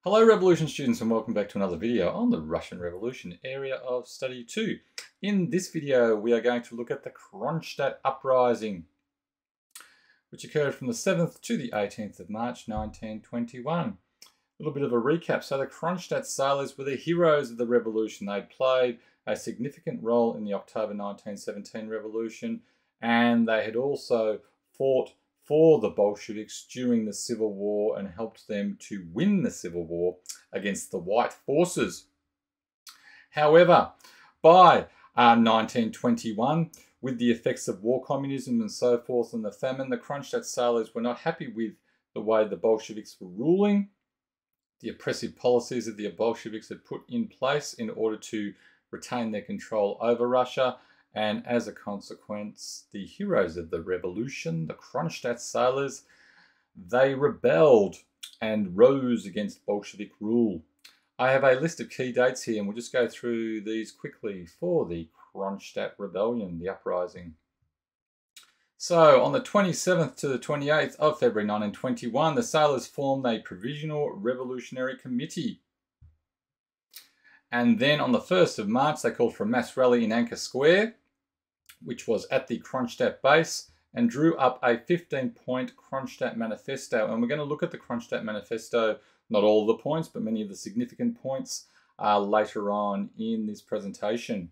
Hello Revolution students and welcome back to another video on the Russian Revolution area of study 2. In this video we are going to look at the Kronstadt Uprising, which occurred from the 7th to the 18th of March 1921. A little bit of a recap. So the Kronstadt sailors were the heroes of the revolution. They played a significant role in the October 1917 revolution, and they had also fought for the Bolsheviks during the Civil War and helped them to win the Civil War against the White forces. However, by 1921, with the effects of war communism and so forth and the famine, the Kronstadt sailors were not happy with the way the Bolsheviks were ruling, the oppressive policies that the Bolsheviks had put in place in order to retain their control over Russia. And as a consequence, the heroes of the revolution, the Kronstadt sailors, they rebelled and rose against Bolshevik rule. I have a list of key dates here, and we'll just go through these quickly for the Kronstadt Rebellion, the uprising. So, on the 27th to the 28th of February 1921, the sailors formed a Provisional Revolutionary Committee. And then on the 1st of March, they called for a mass rally in Anchor Square, which was at the Kronstadt base, and drew up a 15-point Kronstadt manifesto. And we're going to look at the Kronstadt manifesto, not all of the points, but many of the significant points later on in this presentation.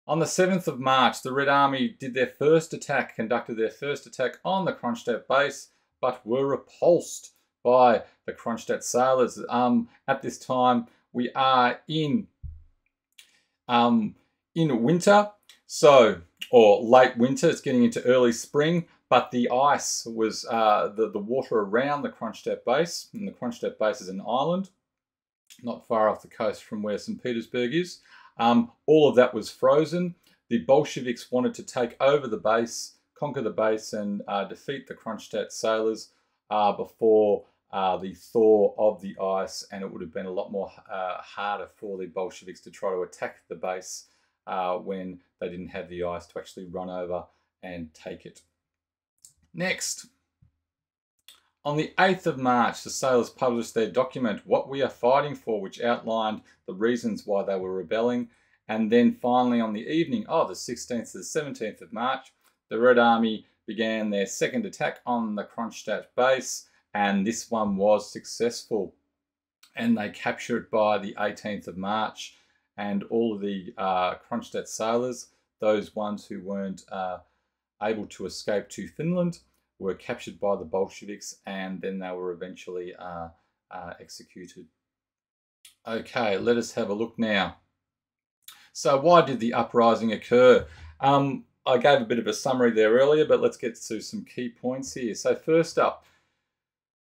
On the 7th of March, the Red Army conducted their first attack on the Kronstadt base, but were repulsed by the Kronstadt sailors. At this time, we are in winter. So, or late winter, it's getting into early spring, but the ice was the water around the Kronstadt base, and the Kronstadt base is an island, not far off the coast from where St. Petersburg is. All of that was frozen. The Bolsheviks wanted to take over the base, conquer the base, and defeat the Kronstadt sailors before the thaw of the ice, and it would have been a lot more harder for the Bolsheviks to try to attack the base when they didn't have the ice to actually run over and take it. Next, on the 8th of March, the sailors published their document, What We Are Fighting For, which outlined the reasons why they were rebelling. And then finally, on the evening of the 16th to the 17th of March, the Red Army began their second attack on the Kronstadt base, and this one was successful. And they captured by the 18th of March. And all of the Kronstadt sailors, those ones who weren't able to escape to Finland, were captured by the Bolsheviks, and then they were eventually executed. Okay, let us have a look now. So why did the uprising occur? I gave a bit of a summary there earlier, but let's get to some key points here. So first up,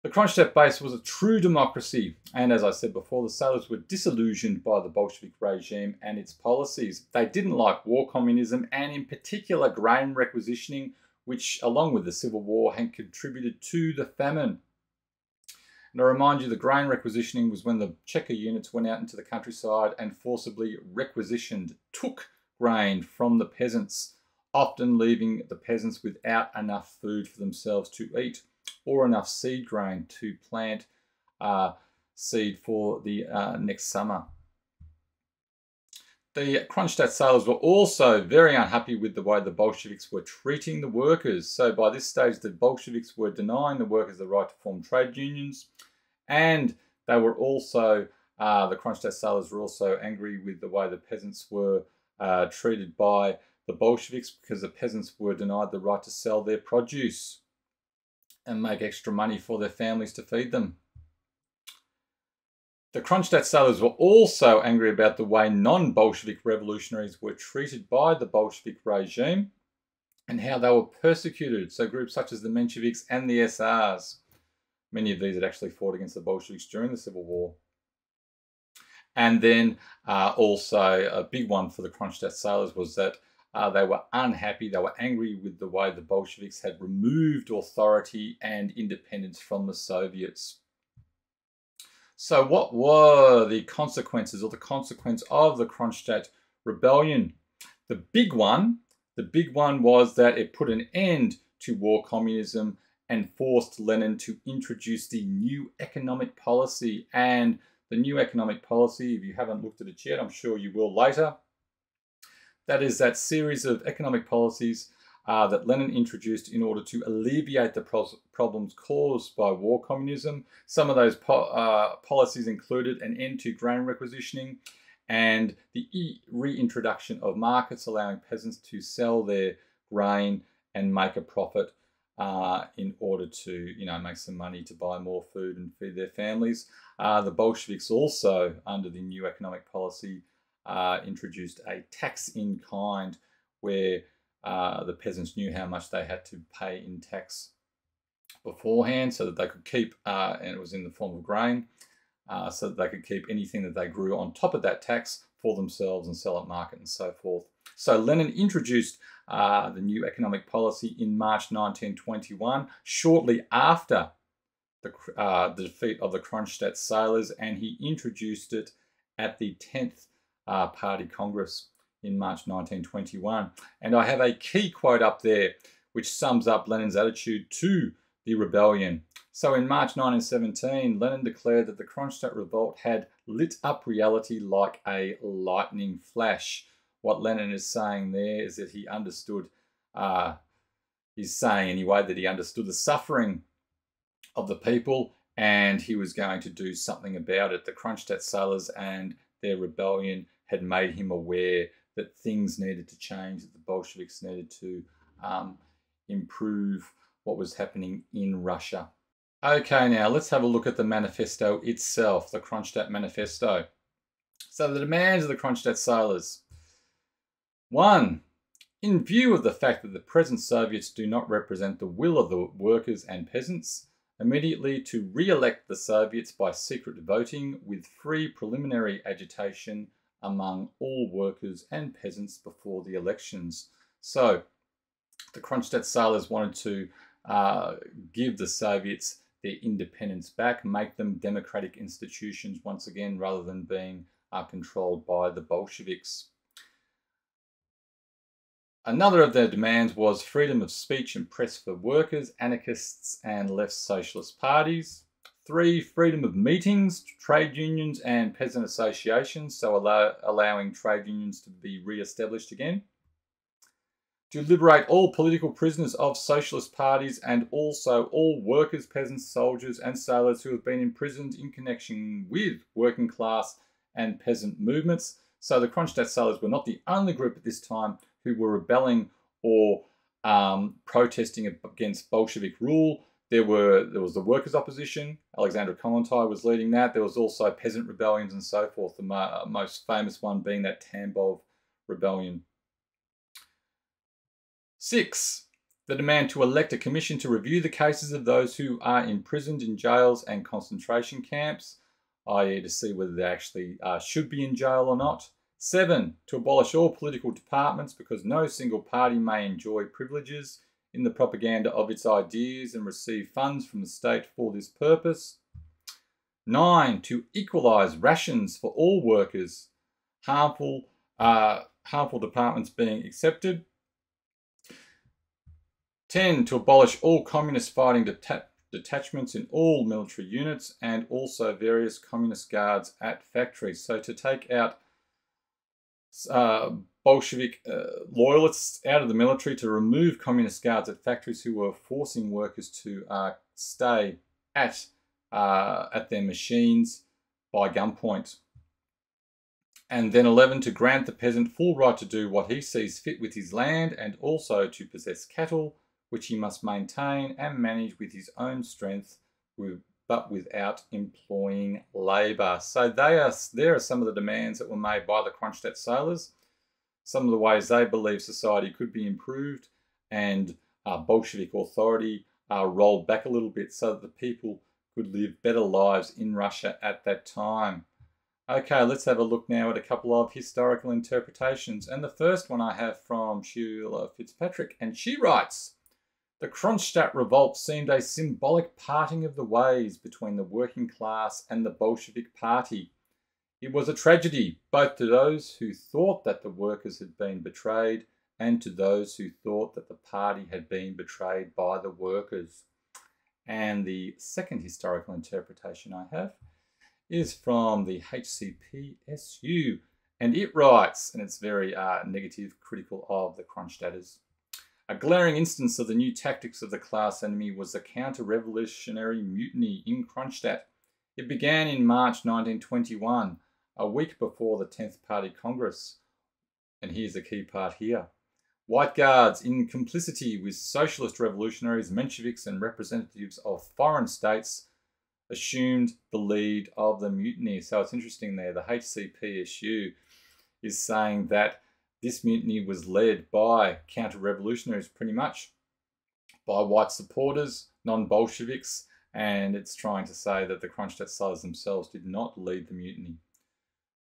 the Kronstadt base was a true democracy, and as I said before, the sailors were disillusioned by the Bolshevik regime and its policies. They didn't like war communism, and in particular grain requisitioning, which along with the Civil War had contributed to the famine. And I remind you, the grain requisitioning was when the Cheka units went out into the countryside and forcibly took grain from the peasants, often leaving the peasants without enough food for themselves to eat, or enough seed grain to plant seed for the next summer. The Kronstadt sailors were also very unhappy with the way the Bolsheviks were treating the workers. So by this stage, the Bolsheviks were denying the workers the right to form trade unions, and they were also, the Kronstadt sailors were also angry with the way the peasants were treated by the Bolsheviks, because the peasants were denied the right to sell their produce and make extra money for their families to feed them. The Kronstadt sailors were also angry about the way non-Bolshevik revolutionaries were treated by the Bolshevik regime and how they were persecuted. So groups such as the Mensheviks and the SRs, many of these had actually fought against the Bolsheviks during the Civil War. And then also a big one for the Kronstadt sailors was that they were unhappy, they were angry with the way the Bolsheviks had removed authority and independence from the Soviets. So what were the consequences, or the consequence of the Kronstadt Rebellion? The big one was that it put an end to war communism and forced Lenin to introduce the new economic policy. And the new economic policy, if you haven't looked at it yet, I'm sure you will later. That is that series of economic policies that Lenin introduced in order to alleviate the problems caused by war communism. Some of those policies included an end to grain requisitioning and the reintroduction of markets allowing peasants to sell their grain and make a profit in order to, make some money to buy more food and feed their families. The Bolsheviks also, under the new economic policy, introduced a tax in kind where the peasants knew how much they had to pay in tax beforehand so that they could keep, and it was in the form of grain, so that they could keep anything that they grew on top of that tax for themselves and sell at market and so forth. So Lenin introduced the new economic policy in March 1921, shortly after the defeat of the Kronstadt sailors, and he introduced it at the 10th Party Congress in March 1921. And I have a key quote up there which sums up Lenin's attitude to the rebellion. So in March 1917, Lenin declared that the Kronstadt revolt had lit up reality like a lightning flash. What Lenin is saying there is that he understood, he's saying anyway, that he understood the suffering of the people and he was going to do something about it. The Kronstadt sailors and their rebellion had made him aware that things needed to change, that the Bolsheviks needed to improve what was happening in Russia. Okay, now let's have a look at the manifesto itself, the Kronstadt Manifesto. So the demands of the Kronstadt sailors. 1. In view of the fact that the present Soviets do not represent the will of the workers and peasants, immediately to re-elect the Soviets by secret voting with free preliminary agitation among all workers and peasants before the elections. So the Kronstadt sailors wanted to give the Soviets their independence back, make them democratic institutions once again, rather than being controlled by the Bolsheviks. Another of their demands was freedom of speech and press for workers, anarchists and left socialist parties. 3, freedom of meetings, trade unions and peasant associations, so allowing trade unions to be re-established again. To liberate all political prisoners of socialist parties and also all workers, peasants, soldiers and sailors who have been imprisoned in connection with working class and peasant movements. So the Kronstadt sailors were not the only group at this time who were rebelling or protesting against Bolshevik rule. There was the workers' opposition. Alexander Kollontai was leading that. There was also peasant rebellions and so forth, the most famous one being that Tambov rebellion. 6, the demand to elect a commission to review the cases of those who are imprisoned in jails and concentration camps, i.e. to see whether they actually should be in jail or not. 7, to abolish all political departments because no single party may enjoy privileges in the propaganda of its ideas and receive funds from the state for this purpose. 9, to equalise rations for all workers, harmful departments being excepted. 10, to abolish all communist fighting detachments in all military units and also various communist guards at factories. So to take out Bolshevik loyalists out of the military, to remove communist guards at factories who were forcing workers to stay at their machines by gunpoint. And then 11, to grant the peasant full right to do what he sees fit with his land and also to possess cattle, which he must maintain and manage with his own strength, but without employing labour. So there are some of the demands that were made by the Kronstadt sailors, some of the ways they believe society could be improved and Bolshevik authority rolled back a little bit so that the people could live better lives in Russia at that time. Okay, let's have a look now at a couple of historical interpretations. And the first one I have from Sheila Fitzpatrick, and she writes, the Kronstadt revolt seemed a symbolic parting of the ways between the working class and the Bolshevik party. It was a tragedy, both to those who thought that the workers had been betrayed and to those who thought that the party had been betrayed by the workers. And the second historical interpretation I have is from the HCPSU. And it writes, and it's very negative, critical of the Kronstadters. A glaring instance of the new tactics of the class enemy was the counter-revolutionary mutiny in Kronstadt. It began in March 1921, a week before the 10th Party Congress. And here's the key part here. White Guards, in complicity with socialist revolutionaries, Mensheviks and representatives of foreign states, assumed the lead of the mutiny. So it's interesting there, the HCPSU is saying that this mutiny was led by counter-revolutionaries, pretty much, by white supporters, non-Bolsheviks, and it's trying to say that the Kronstadt sellers themselves did not lead the mutiny.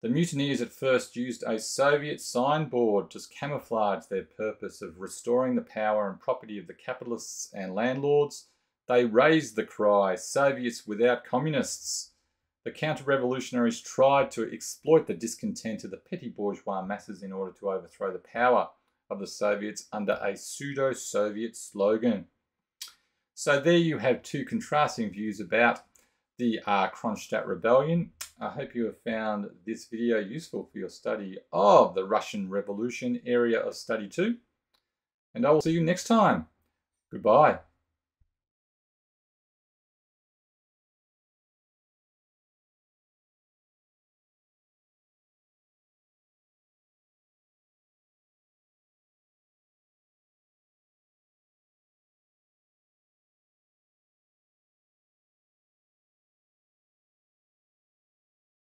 The mutineers at first used a Soviet signboard to camouflage their purpose of restoring the power and property of the capitalists and landlords. They raised the cry, "Soviets without communists." The counter-revolutionaries tried to exploit the discontent of the petty bourgeois masses in order to overthrow the power of the Soviets under a pseudo-Soviet slogan. So there you have two contrasting views about the Kronstadt Rebellion. I hope you have found this video useful for your study of the Russian Revolution area of Study 2. And I will see you next time. Goodbye.